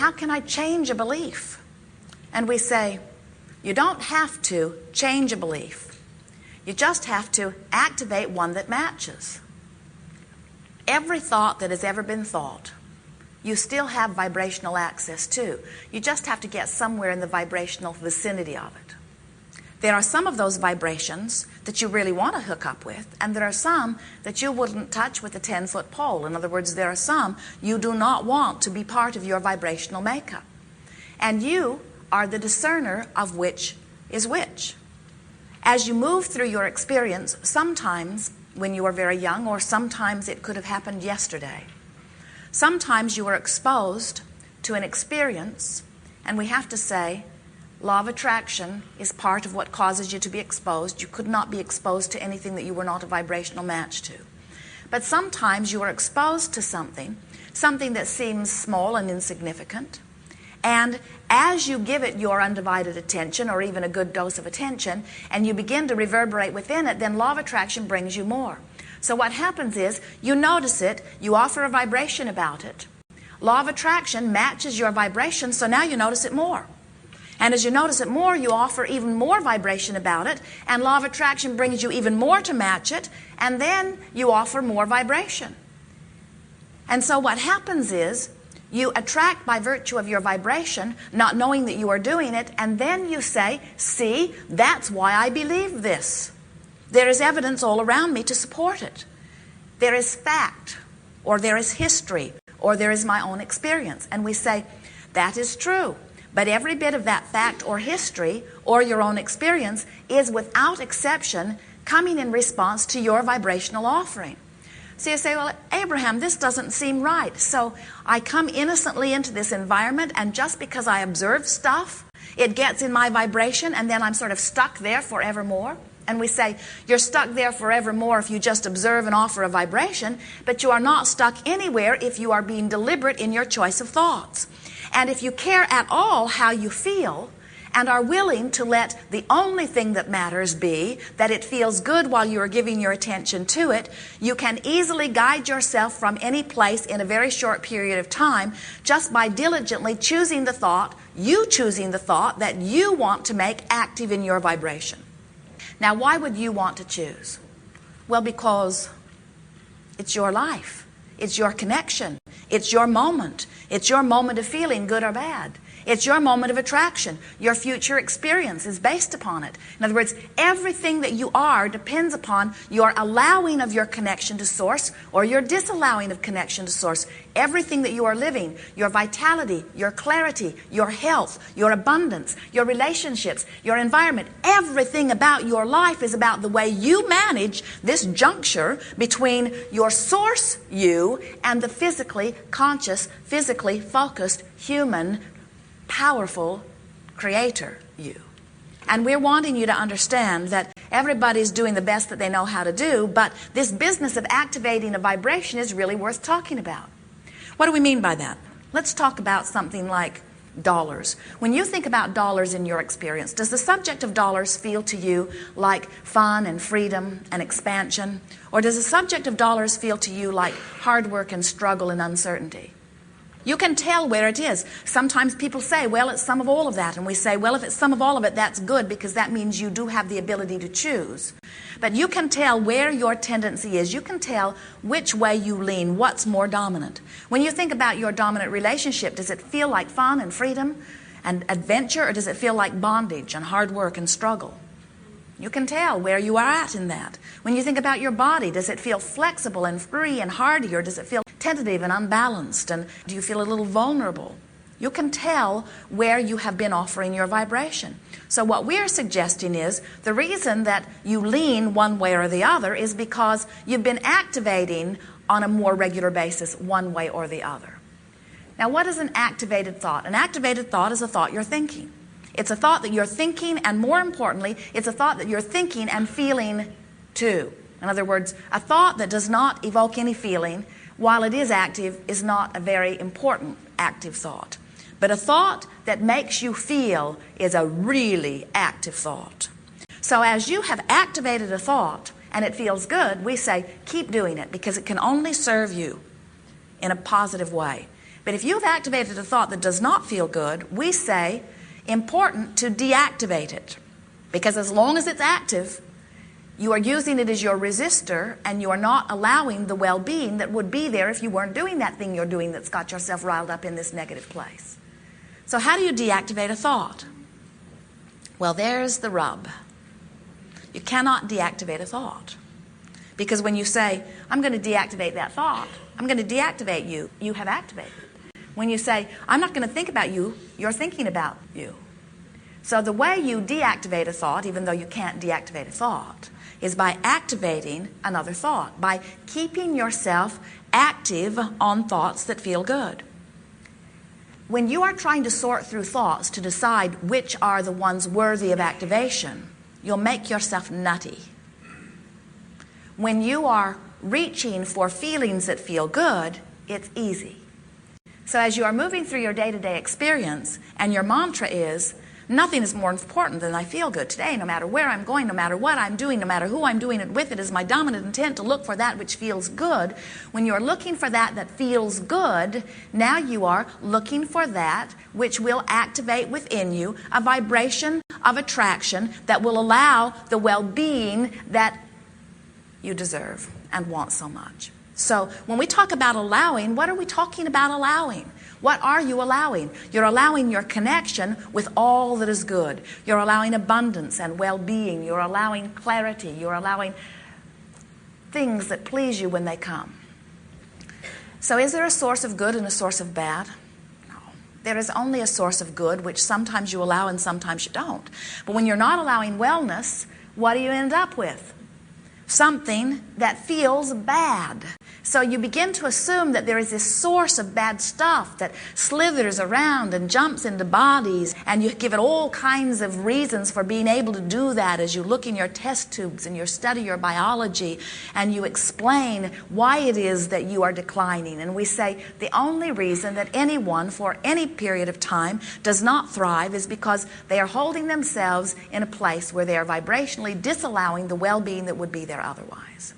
how can I change a belief? And we say, you don't have to change a belief. You just have to activate one that matches. Every thought that has ever been thought, you still have vibrational access to. You just have to get somewhere in the vibrational vicinity of it. There are some of those vibrations that you really want to hook up with, and there are some that you wouldn't touch with a 10-foot pole. In other words, there are some you do not want to be part of your vibrational makeup. And you are the discerner of which is which. As you move through your experience, sometimes when you are very young, or sometimes it could have happened yesterday, sometimes you are exposed to an experience, and we have to say, law of attraction is part of what causes you to be exposed. You could not be exposed to anything that you were not a vibrational match to. But sometimes you are exposed to something that seems small and insignificant, and as you give it your undivided attention, or even a good dose of attention, and you begin to reverberate within it, then law of attraction brings you more. So what happens is, you notice it, you offer a vibration about it. Law of attraction matches your vibration, so now you notice it more. And as you notice it more, you offer even more vibration about it, and law of attraction brings you even more to match it, and then you offer more vibration. And so what happens is, you attract by virtue of your vibration, not knowing that you are doing it, and then you say, see, that's why I believe this. There is evidence all around me to support it. There is fact, or there is history, or there is my own experience. And we say, that is true. But every bit of that fact or history or your own experience is without exception coming in response to your vibrational offering. So you say, well, Abraham, this doesn't seem right. So I come innocently into this environment, and just because I observe stuff, it gets in my vibration, and then I'm sort of stuck there forevermore. And we say, you're stuck there forevermore if you just observe and offer a vibration, but you are not stuck anywhere if you are being deliberate in your choice of thoughts. And if you care at all how you feel, and are willing to let the only thing that matters be that it feels good while you are giving your attention to it, you can easily guide yourself from any place in a very short period of time just by diligently choosing the thought that you want to make active in your vibration. Now, why would you want to choose? Well, because it's your life. It's your connection. It's your moment. It's your moment of feeling good or bad. It's your moment of attraction. Your future experience is based upon it. In other words, everything that you are depends upon your allowing of your connection to Source or your disallowing of connection to Source. Everything that you are living, your vitality, your clarity, your health, your abundance, your relationships, your environment, everything about your life is about the way you manage this juncture between your Source you and the physically conscious, physically focused, human, powerful creator you. And we're wanting you to understand that everybody's doing the best that they know how to do, but this business of activating a vibration is really worth talking about. What do we mean by that? Let's talk about something like dollars. When you think about dollars in your experience, does the subject of dollars feel to you like fun and freedom and expansion? Or does the subject of dollars feel to you like hard work and struggle and uncertainty? You can tell where it is. Sometimes people say, well, it's some of all of that. And we say, well, if it's some of all of it, that's good, because that means you do have the ability to choose. But you can tell where your tendency is. You can tell which way you lean, what's more dominant. When you think about your dominant relationship, does it feel like fun and freedom and adventure, or does it feel like bondage and hard work and struggle? You can tell where you are at in that. When you think about your body, does it feel flexible and free and hardy, or does it feel tentative and unbalanced? And do you feel a little vulnerable? You can tell where you have been offering your vibration. So what we're suggesting is the reason that you lean one way or the other is because you've been activating on a more regular basis one way or the other. Now, what is an activated thought? An activated thought is a thought you're thinking. It's a thought that you're thinking, and more importantly, it's a thought that you're thinking and feeling too. In other words, a thought that does not evoke any feeling, while it is active, is not a very important active thought. But a thought that makes you feel is a really active thought. So as you have activated a thought and it feels good, we say, keep doing it, because it can only serve you in a positive way. But if you've activated a thought that does not feel good, we say, important to deactivate it. Because as long as it's active, you are using it as your resistor, and you are not allowing the well-being that would be there if you weren't doing that thing you're doing that's got yourself riled up in this negative place. So how do you deactivate a thought? Well, there's the rub. You cannot deactivate a thought. Because when you say, I'm going to deactivate that thought, I'm going to deactivate you, you have activated. When you say, I'm not going to think about you, you're thinking about you. So the way you deactivate a thought, even though you can't deactivate a thought, is by activating another thought, by keeping yourself active on thoughts that feel good. When you are trying to sort through thoughts to decide which are the ones worthy of activation, you'll make yourself nutty. When you are reaching for feelings that feel good, it's easy. So as you are moving through your day-to-day experience, and your mantra is, nothing is more important than I feel good today, no matter where I'm going, no matter what I'm doing, no matter who I'm doing it with, it is my dominant intent to look for that which feels good. When you're looking for that that feels good, now you are looking for that which will activate within you a vibration of attraction that will allow the well-being that you deserve and want so much. So when we talk about allowing, what are we talking about allowing? What are you allowing? You're allowing your connection with all that is good. You're allowing abundance and well-being. You're allowing clarity. You're allowing things that please you when they come. So is there a source of good and a source of bad? No. There is only a source of good, which sometimes you allow and sometimes you don't. But when you're not allowing wellness, what do you end up with? Something that feels bad. So you begin to assume that there is this source of bad stuff that slithers around and jumps into bodies, and you give it all kinds of reasons for being able to do that as you look in your test tubes and you study your biology and you explain why it is that you are declining. And we say the only reason that anyone for any period of time does not thrive is because they are holding themselves in a place where they are vibrationally disallowing the well-being that would be there otherwise.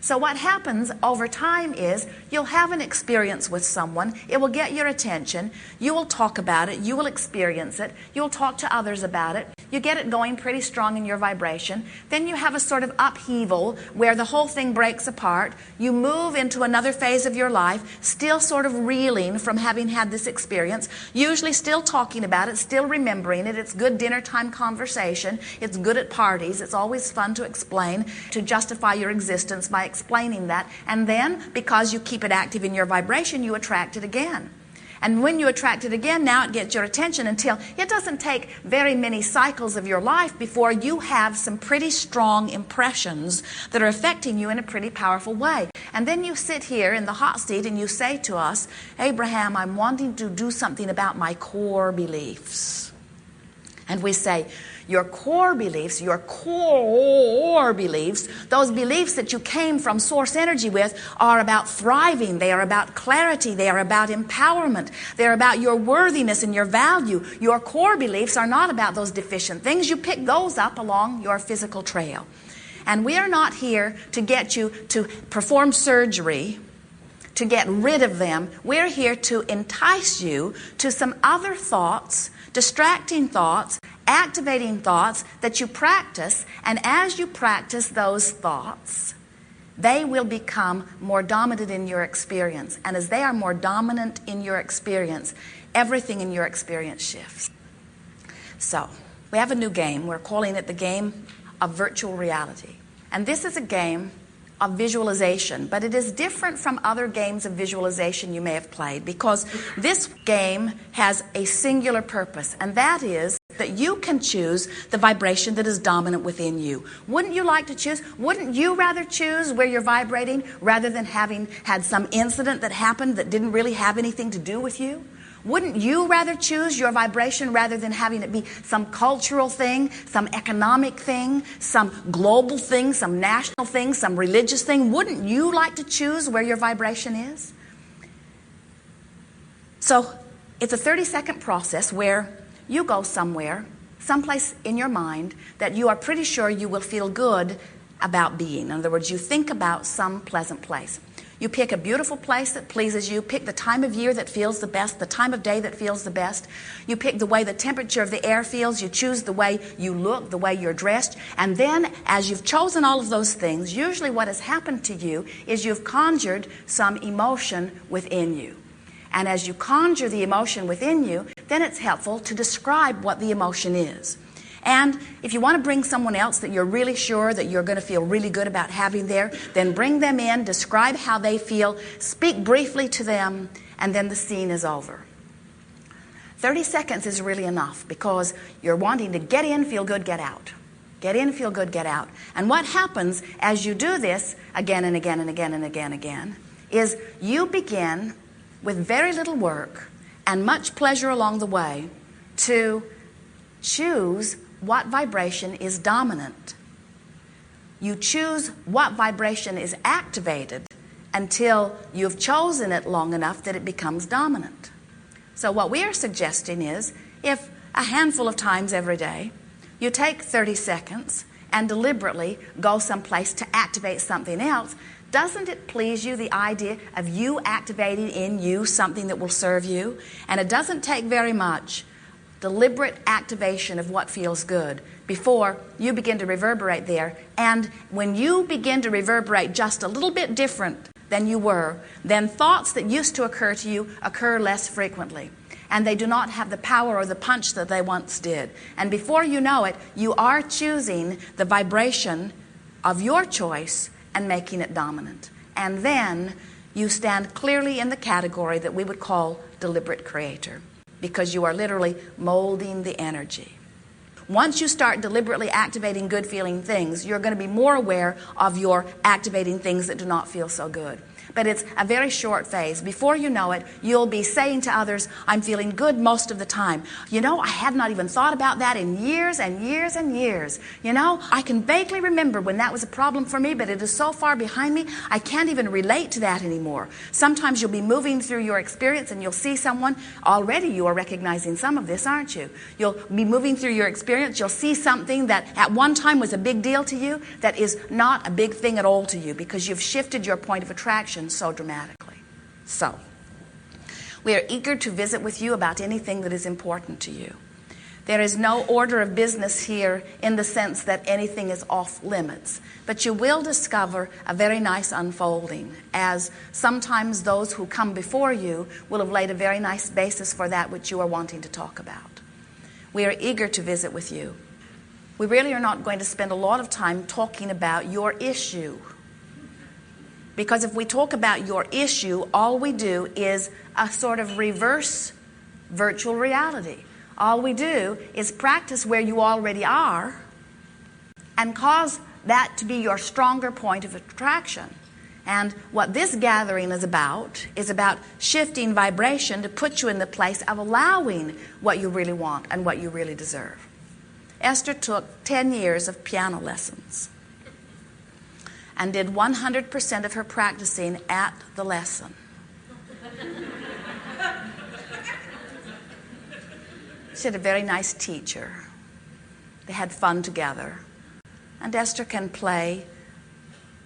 So what happens over time is you'll have an experience with someone. It will get your attention. You will talk about it. You will experience it. You'll talk to others about it. You get it going pretty strong in your vibration. Then you have a sort of upheaval where the whole thing breaks apart. You move into another phase of your life, still sort of reeling from having had this experience, usually still talking about it, still remembering it. It's good dinner time conversation. It's good at parties. It's always fun to explain, to justify your existence by explaining that. And then, because you keep it active in your vibration, you attract it again. And when you attract it again, now it gets your attention until it doesn't take very many cycles of your life before you have some pretty strong impressions that are affecting you in a pretty powerful way. And then you sit here in the hot seat and you say to us, Abraham, I'm wanting to do something about my core beliefs. And we say, your core beliefs, those beliefs that you came from source energy with are about thriving. They are about clarity. They are about empowerment. They're about your worthiness and your value. Your core beliefs are not about those deficient things. You pick those up along your physical trail. And we are not here to get you to perform surgery to get rid of them. We're here to entice you to some other thoughts, distracting thoughts, activating thoughts that you practice, and as you practice those thoughts, they will become more dominant in your experience. And as they are more dominant in your experience, everything in your experience shifts. So, we have a new game. We're calling it the game of virtual reality. And this is a game of visualization, but it is different from other games of visualization you may have played, because this game has a singular purpose, and that is that you can choose the vibration that is dominant within you. Wouldn't you like to choose? Wouldn't you rather choose where you're vibrating rather than having had some incident that happened that didn't really have anything to do with you? Wouldn't you rather choose your vibration rather than having it be some cultural thing, some economic thing, some global thing, some national thing, some religious thing? Wouldn't you like to choose where your vibration is? So it's a 30-second process where you go somewhere, someplace in your mind that you are pretty sure you will feel good about being. In other words, you think about some pleasant place. You pick a beautiful place that pleases you. Pick the time of year that feels the best, the time of day that feels the best. You pick the way the temperature of the air feels. You choose the way you look, the way you're dressed. And then, as you've chosen all of those things, usually what has happened to you is you've conjured some emotion within you. And as you conjure the emotion within you, then it's helpful to describe what the emotion is. And if you want to bring someone else that you're really sure that you're going to feel really good about having there, then bring them in, describe how they feel, speak briefly to them, and then the scene is over. 30 seconds is really enough because you're wanting to get in, feel good, get out. Get in, feel good, get out. And what happens as you do this again and again and again and again and again is you begin with very little work and much pleasure along the way to choose what vibration is dominant. You choose what vibration is activated until you've chosen it long enough that it becomes dominant. So what we are suggesting is if a handful of times every day you take 30 seconds and deliberately go someplace to activate something else, doesn't it please you, the idea of you activating in you something that will serve you? And it doesn't take very much deliberate activation of what feels good before you begin to reverberate there. And when you begin to reverberate just a little bit different than you were, then thoughts that used to occur to you occur less frequently. And they do not have the power or the punch that they once did. And before you know it, you are choosing the vibration of your choice and making it dominant. And then you stand clearly in the category that we would call deliberate creator, because you are literally molding the energy. Once you start deliberately activating good feeling things, you're going to be more aware of your activating things that do not feel so good. But it's a very short phase. Before you know it, you'll be saying to others, I'm feeling good most of the time. You know, I had not even thought about that in years and years and years. You know, I can vaguely remember when that was a problem for me, but it is so far behind me, I can't even relate to that anymore. Sometimes you'll be moving through your experience and you'll see someone. Already you are recognizing some of this, aren't you? You'll be moving through your experience. You'll see something that at one time was a big deal to you that is not a big thing at all to you because you've shifted your point of attraction so dramatically. So, we are eager to visit with you about anything that is important to you. There is no order of business here in the sense that anything is off limits, but you will discover a very nice unfolding, as sometimes those who come before you will have laid a very nice basis for that which you are wanting to talk about. We are eager to visit with you. We really are not going to spend a lot of time talking about your issue. Because if we talk about your issue, all we do is a sort of reverse virtual reality. All we do is practice where you already are and cause that to be your stronger point of attraction. And what this gathering is about shifting vibration to put you in the place of allowing what you really want and what you really deserve. Esther took 10 years of piano lessons and did 100% of her practicing at the lesson. She had a very nice teacher. They had fun together. And Esther can play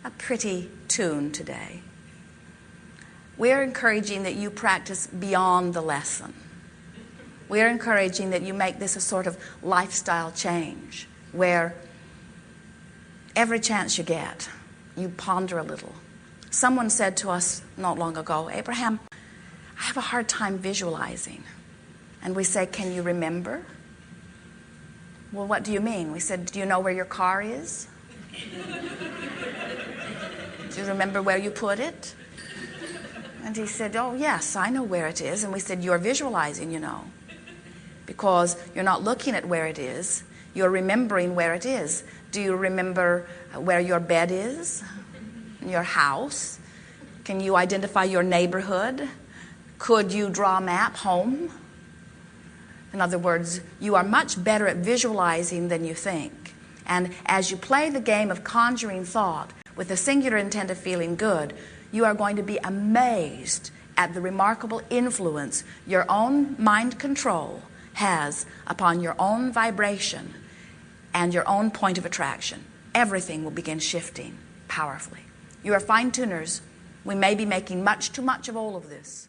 a pretty tune today. We're encouraging that you practice beyond the lesson. We're encouraging that you make this a sort of lifestyle change where every chance you get, you ponder a little. Someone said to us not long ago, Abraham, I have a hard time visualizing. And we say, can you remember? Well, what do you mean? We said, do you know where your car is? Do you remember where you put it? And he said, oh, yes, I know where it is. And we said, you're visualizing, you know, because you're not looking at where it is. You're remembering where it is. Do you remember where your bed is? Your house? Can you identify your neighborhood? Could you draw a map home? In other words, you are much better at visualizing than you think. And as you play the game of conjuring thought with the singular intent of feeling good, you are going to be amazed at the remarkable influence your own mind control has upon your own vibration and your own point of attraction. Everything will begin shifting powerfully. You are fine-tuners. We may be making much too much of all of this.